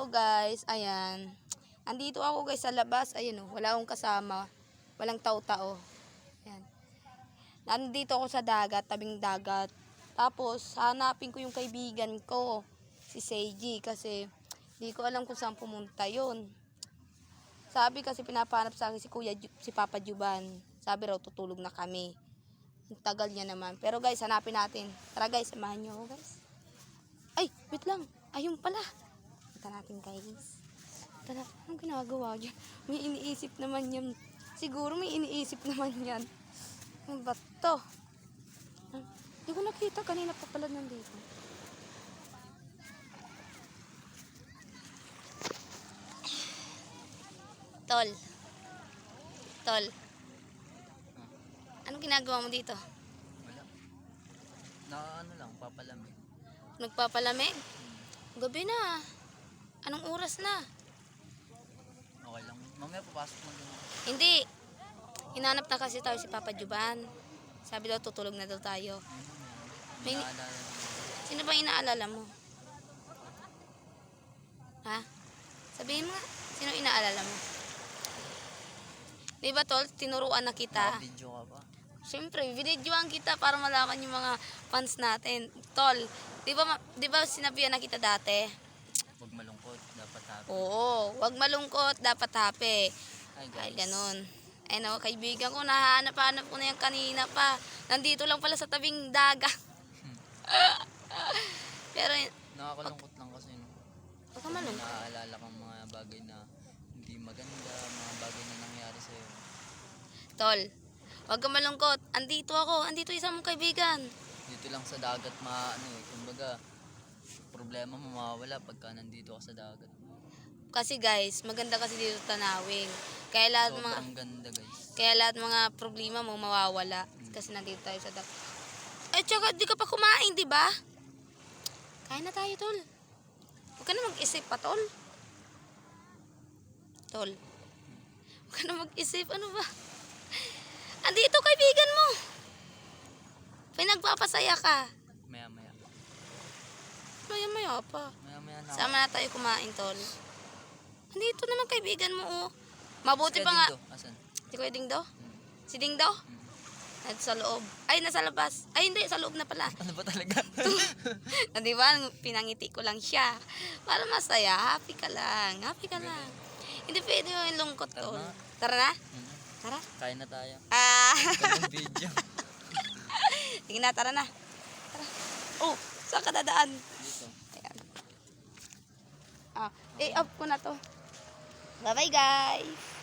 Hello guys, ayan. Andito ako guys sa labas, ayun oh, wala akong kasama. Walang tao-tao. Ayan. Nandito ako sa dagat, tabing dagat. Tapos hanapin ko yung kaibigan ko, si Seiji, kasi di ko alam kung saan pumunta yun. Sabi kasi pinapanap sa akin si Papa Juban. Sabi raw tutulog na kami. Ang tagal niya naman. Pero guys, hanapin natin. Tara guys, samahan niyo ako guys. Ay, wait lang. Ayun pala. Punta natin guys. Tara, anong ginagawa dyan? May iniisip naman yan. Siguro may iniisip naman yan. Ano ba to? Hindi ko nakita. Kanina pa pala nandito. Tol. Tol. Anong ginagawa mo dito? Wala. Ano lang, papalamig. Nagpapalamig? Gabi na. Anong oras na? Okay lang. Mamaya papasok mo din. Hindi. Hinanap na kasi tayo si Papa Juban. Sabi daw tutulog na daw tayo. May... Naalala mo. Sino ba inaalala mo? Ha? Sabihin mo nga. Sino inaalala mo? Diba tol, tinuruan na kita. Video ka ba? Siyempre, binidyoan kita para malaman yung mga fans natin. Tol, di ba sinabihan na kita dati? Huwag malungkot, dapat happy. Oo, wag malungkot, dapat happy. Hi guys. Ay, ganun. Ay no, kaibigan ko, nahanap-hanap ko na yan kanina pa. Nandito lang pala sa tabing dagat. Pero, Nakakalungkot lang kasi no. huwag ka malungkot. Naaalala kang mga bagay na hindi maganda, mga bagay na nangyari sa'yo. Tol, huwag ka malungkot. Andito ako, andito isang mong kaibigan. Dito lang sa dagat kumbaga, problema mo mawawala pagka nandito ka sa dagat. Kasi guys, maganda kasi dito tanawing. Kaya lahat Sobrang ganda guys. Kaya lahat mga problema mo mawawala kasi nandito tayo sa dagat. Eh, tsaka di ka pa kumain, di ba? Kain na tayo, tol. Huwag ka na mag-isip pa, tol. Tol. Huwag ka na mag-isip. Ano ba? Andito, kaibigan mo. Pinagpapasaya ka. Maya-maya. Maya-maya pa. Maya-maya na. Sama na tayo kumain, tol. Andito naman kaibigan mo, oh. Mabuti pa nga. Asan? Si Kuya Dingdo? Si Dingdo? Nasa loob. Ay, nasa labas. Ay, hindi. Sa loob na pala. Ano ba talaga? Di ba? Pinangiti ko lang siya. Para masaya. Happy ka lang. Happy ka lang. Hindi pwede yung lungkot, Tara tol. na. Tara na? Tara? Kain na tayo. Ah. Video. Sige na, tara na. Tara. Oh, saan ka dadaan? Dito. Ayan. Ah, off ko na to. Bye-bye, guys.